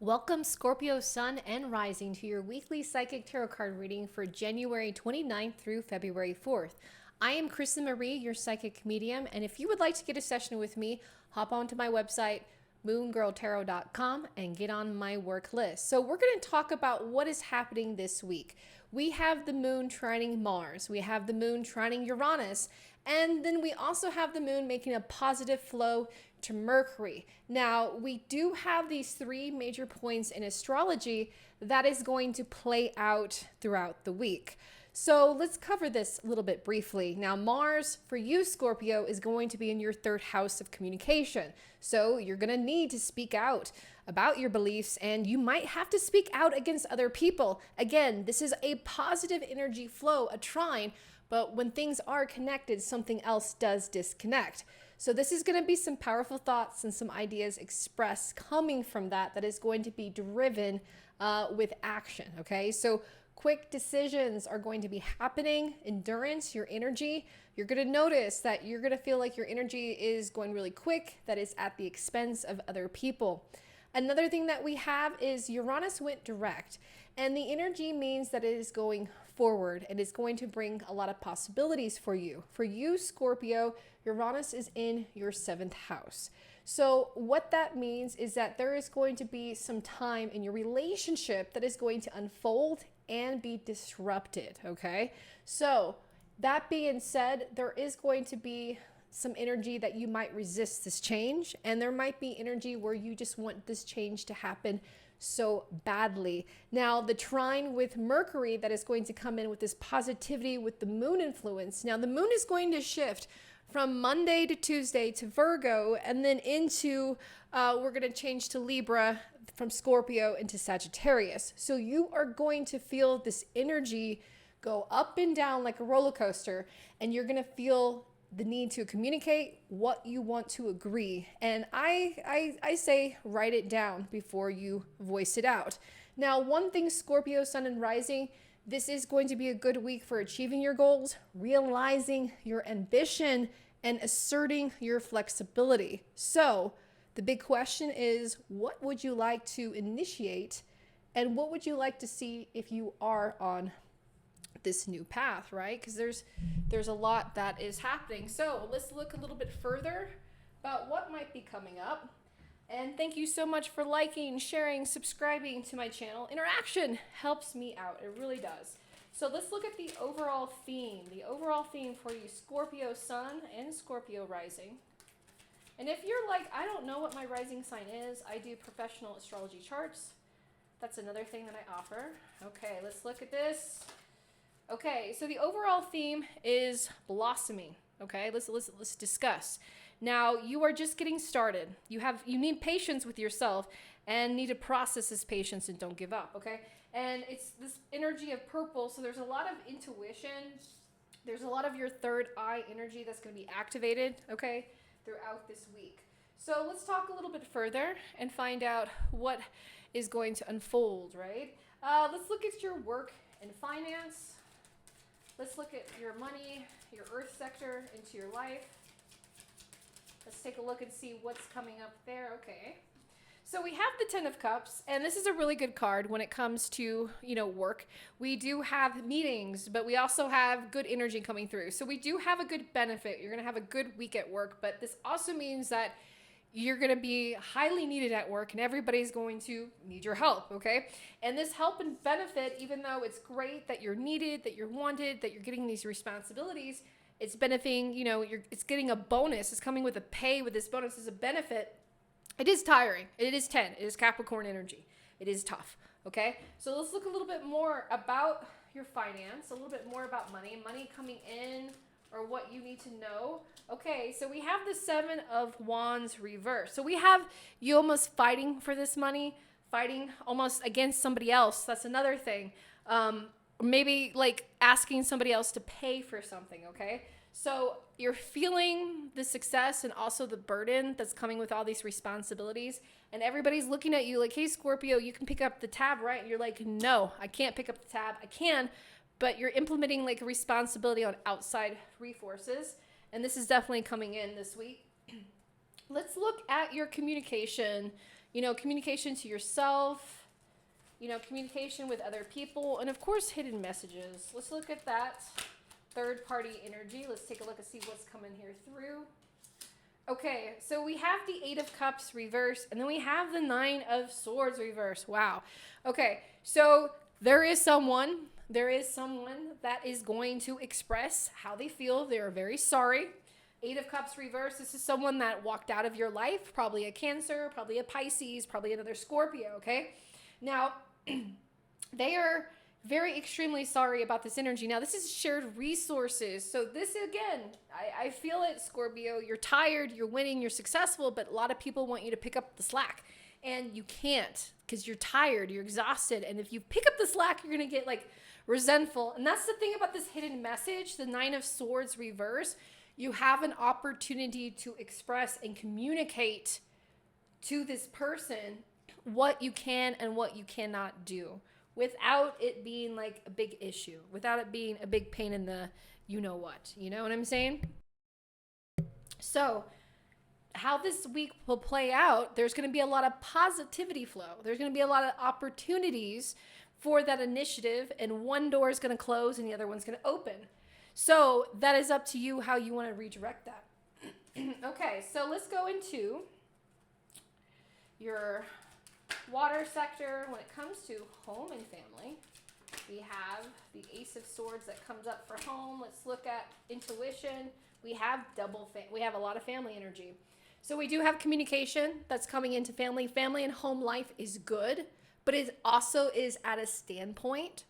Welcome, Scorpio Sun and Rising, to your weekly psychic tarot card reading for January 29th through February 4th. I am Kristen Marie, your psychic medium, and if you would like to get a session with me, hop onto my website, moongirltarot.com, and get on my work list. So we're going to talk about what is happening this week. We have the moon trining Mars, we have the moon trining Uranus, and then we also have the moon making a positive flow to Mercury. Now, we do have these three major points in astrology that is going to play out throughout the week. So let's cover this a little bit briefly. Now, Mars, for you, Scorpio, is going to be in your third house of communication. So you're going to need to speak out about your beliefs, and you might have to speak out against other people. Again, this is a positive energy flow, a trine, but when things are connected, something else does disconnect. So this is going to be some powerful thoughts and some ideas expressed coming from that is going to be driven with action, okay? So quick decisions are going to be happening. Endurance, your energy, you're going to notice that you're going to feel like your energy is going really quick, that is at the expense of other people. Another thing that we have is Uranus went direct, and the energy means that it is going forward and is going to bring a lot of possibilities for you. For you, Scorpio, Uranus is in your 7th house. So what that means is that there is going to be some time in your relationship that is going to unfold and be disrupted, okay? So that being said, there is going to be some energy that you might resist this change, and there might be energy where you just want this change to happen so badly. Now, the trine with Mercury that is going to come in with this positivity with the moon influence. Now, the moon is going to shift from Monday to Tuesday to Virgo, and then into, we're going to change to Libra, from Scorpio into Sagittarius. So you are going to feel this energy go up and down like a roller coaster, and you're going to feel the need to communicate what you want to agree. And I say write it down before you voice it out. Now, one thing, Scorpio, Sun and Rising, this is going to be a good week for achieving your goals, realizing your ambition, and asserting your flexibility. So the big question is, what would you like to initiate, and what would you like to see if you are on this new path, right? Because there's a lot that is happening. So let's look a little bit further about what might be coming up. And thank you so much for liking, sharing, subscribing to my channel. Interaction helps me out. It really does. So let's look at the overall theme. The overall theme for you, Scorpio Sun and Scorpio Rising. And if you're like, I don't know what my rising sign is, I do professional astrology charts. That's another thing that I offer. Okay, let's look at this. Okay, so the overall theme is blossoming. Okay, let's discuss. Now, you are just getting started. You need patience with yourself and need to process this patience and don't give up, okay? And it's this energy of purple, so there's a lot of intuition. There's a lot of your third eye energy that's going to be activated, okay, throughout this week. So let's talk a little bit further and find out what is going to unfold, right? Let's look at your work and finance. Let's look at your money, your earth sector into your life. Let's take a look and see what's coming up there. Okay. So we have the 10 of Cups, and this is a really good card when it comes to, work. We do have meetings, but we also have good energy coming through. So we do have a good benefit. You're going to have a good week at work, but this also means that you're going to be highly needed at work, and everybody's going to need your help, okay? And this help and benefit, even though it's great that you're needed, that you're wanted, that you're getting these responsibilities, it's benefiting, it's getting a bonus. It's coming with a pay with this bonus as a benefit. It is tiring. It is 10. It is Capricorn energy. It is tough, okay? So let's look a little bit more about your finance, a little bit more about money coming in, or what you need to know. Okay, so we have the 7 of Wands reverse. So we have you almost fighting for this money, fighting almost against somebody else. That's another thing. Maybe like asking somebody else to pay for something, okay? So you're feeling the success and also the burden that's coming with all these responsibilities. And everybody's looking at you like, hey, Scorpio, you can pick up the tab, right? And you're like, no, I can't pick up the tab. I can, but you're implementing like a responsibility on outside resources. And this is definitely coming in this week. Let's look at your communication, communication to yourself, communication with other people, and of course, hidden messages. Let's look at that third party energy. Let's take a look and see what's coming here through. Okay, so we have the Eight of Cups reverse, and then we have the Nine of Swords reverse. Wow. Okay, so there is someone that is going to express how they feel. They're very sorry. Eight of Cups reverse, this is someone that walked out of your life, probably a Cancer, probably a Pisces, probably another Scorpio, okay? Now, they are very extremely sorry about this energy. Now, this is shared resources. So this, again, I feel it, Scorpio. You're tired, you're winning, you're successful, but a lot of people want you to pick up the slack. And you can't because you're tired, you're exhausted. And if you pick up the slack, you're going to get like resentful. And that's the thing about this hidden message, the Nine of Swords reverse. You have an opportunity to express and communicate to this person what you can and what you cannot do without it being like a big issue, without it being a big pain in the you know what I'm saying? So how this week will play out, there's going to be a lot of positivity flow. There's going to be a lot of opportunities for that initiative, and one door is going to close and the other one's going to open. So that is up to you how you want to redirect that. Okay, so let's go into your water sector. When it comes to home and family, we have the Ace of Swords that comes up for home. Let's look at intuition. We have we have a lot of family energy. So we do have communication that's coming into family. Family and home life is good, but it also is at a standpoint.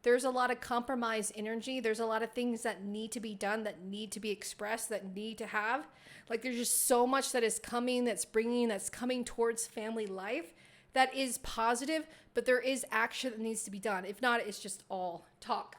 There's a lot of compromise energy. There's a lot of things that need to be done, that need to be expressed, that need to have. Like there's just so much that is coming, that's coming towards family life that is positive, but there is action that needs to be done. If not, it's just all talk.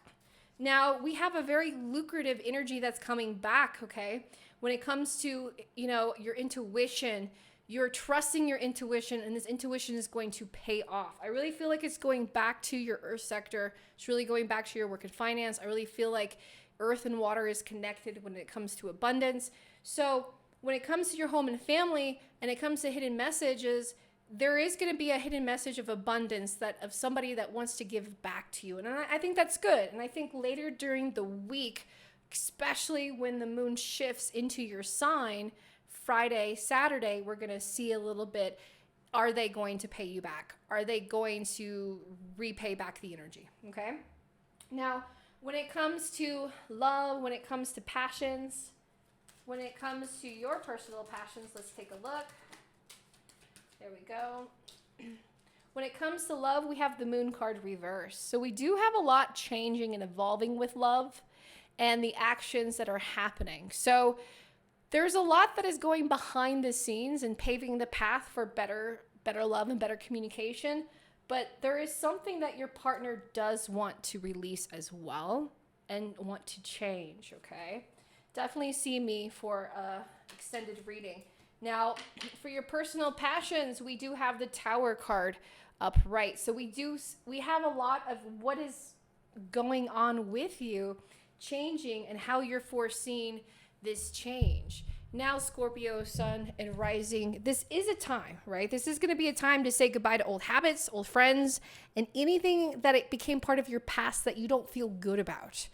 Now, we have a very lucrative energy that's coming back, okay? When it comes to, your intuition, you're trusting your intuition, and this intuition is going to pay off. I really feel like it's going back to your earth sector. It's really going back to your work and finance. I really feel like earth and water is connected when it comes to abundance. So when it comes to your home and family, and it comes to hidden messages, there is going to be a hidden message of abundance of somebody that wants to give back to you. And I think that's good. And I think later during the week, especially when the moon shifts into your sign, Friday, Saturday, we're going to see a little bit, are they going to pay you back? Are they going to repay back the energy? Okay. Now, when it comes to love, when it comes to passions, when it comes to your personal passions, let's take a look. There we go. When it comes to love, we have the moon card reverse. So we do have a lot changing and evolving with love and the actions that are happening. So there's a lot that is going behind the scenes and paving the path for better love and better communication. But there is something that your partner does want to release as well and want to change, okay? Definitely see me for a extended reading. Now, for your personal passions, we do have the Tower card upright. So we have a lot of what is going on with you changing and how you're foreseeing this change. Now, Scorpio, Sun, and Rising, this is a time, right? This is going to be a time to say goodbye to old habits, old friends, and anything that it became part of your past that you don't feel good about.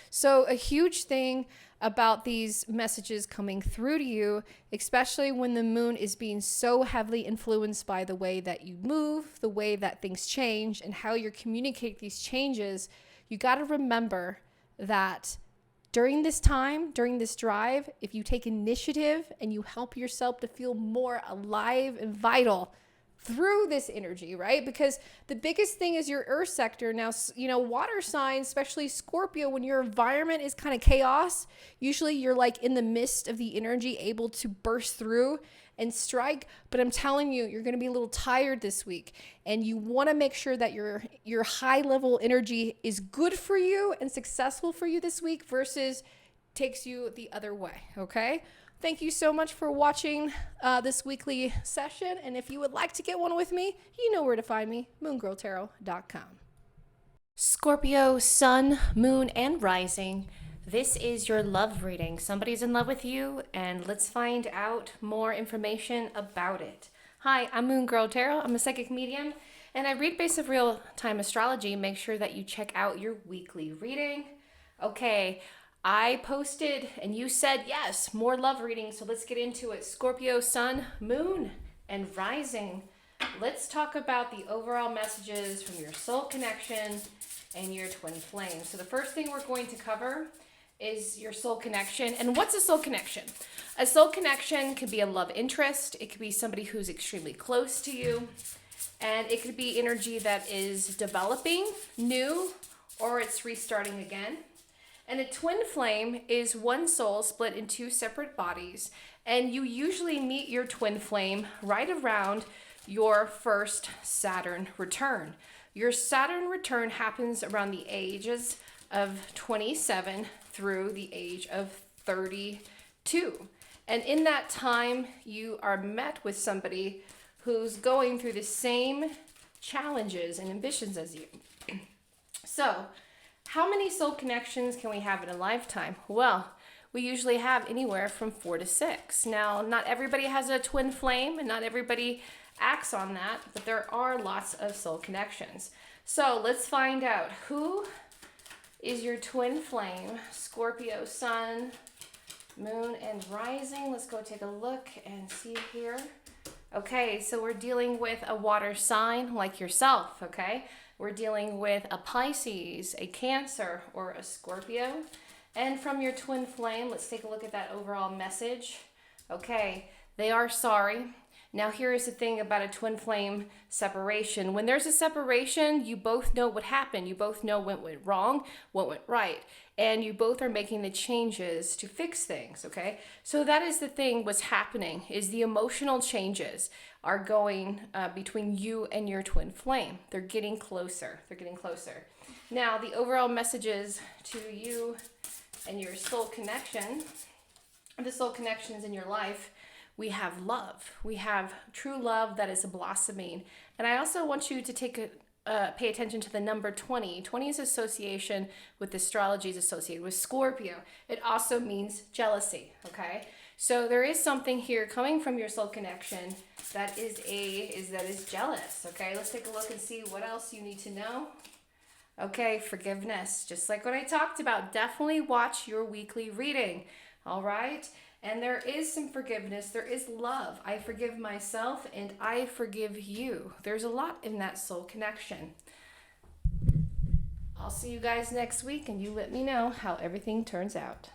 So a huge thing about these messages coming through to you, especially when the moon is being so heavily influenced by the way that you move, the way that things change, and how you communicate these changes, you got to remember that during this time, during this drive, if you take initiative and you help yourself to feel more alive and vital through this energy, right? Because the biggest thing is your earth sector. Now, water signs, especially Scorpio, when your environment is kind of chaos, usually you're like in the midst of the energy, able to burst through and strike. But I'm telling you, you're going to be a little tired this week, and you want to make sure that your high level energy is good for you and successful for you this week versus takes you the other way. Okay. Thank you so much for watching this weekly session. And if you would like to get one with me, you know where to find me, moongirltarot.com. Scorpio, Sun, Moon, and Rising. This is your love reading. Somebody's in love with you, and let's find out more information about it. Hi, I'm Moon Girl Tarot. I'm a psychic medium and I read based of real-time astrology. Make sure that you check out your weekly reading. Okay, I posted and you said yes, more love readings. So let's get into it. Scorpio, Sun, Moon, and Rising. Let's talk about the overall messages from your soul connection and your twin flame. So the first thing we're going to cover is your soul connection. And what's a soul connection? A soul connection could be a love interest. It could be somebody who's extremely close to you. And it could be energy that is developing, new, or it's restarting again. And a twin flame is one soul split in two separate bodies. And you usually meet your twin flame right around your first Saturn return. Your Saturn return happens around the ages of 27 through the age of 32. And in that time, you are met with somebody who's going through the same challenges and ambitions as you. So, how many soul connections can we have in a lifetime? Well, we usually have anywhere from 4 to 6. Now, not everybody has a twin flame and not everybody acts on that, but there are lots of soul connections. So, let's find out who is your twin flame. Scorpio, Sun, Moon, and Rising. Let's go take a look and see here. Okay, so we're dealing with a water sign like yourself, okay? We're dealing with a Pisces, a Cancer, or a Scorpio. And from your twin flame, let's take a look at that overall message. Okay, they are sorry. Now here is the thing about a twin flame separation. When there's a separation, you both know what happened. You both know what went wrong, what went right. And you both are making the changes to fix things, okay? So that is the thing what's happening, is the emotional changes are going between you and your twin flame. They're getting closer. They're getting closer. Now, the overall messages to you and your soul connection, the soul connections in your life, we have love. We have true love that is blossoming. And I also want you to pay attention to the number 20. 20 is association with astrology, is associated with Scorpio. It also means jealousy, okay? So there is something here coming from your soul connection that is jealous, okay? Let's take a look and see what else you need to know. Okay, forgiveness, just like what I talked about. Definitely watch your weekly reading, all right? And there is some forgiveness. There is love. I forgive myself and I forgive you. There's a lot in that soul connection. I'll see you guys next week and you let me know how everything turns out.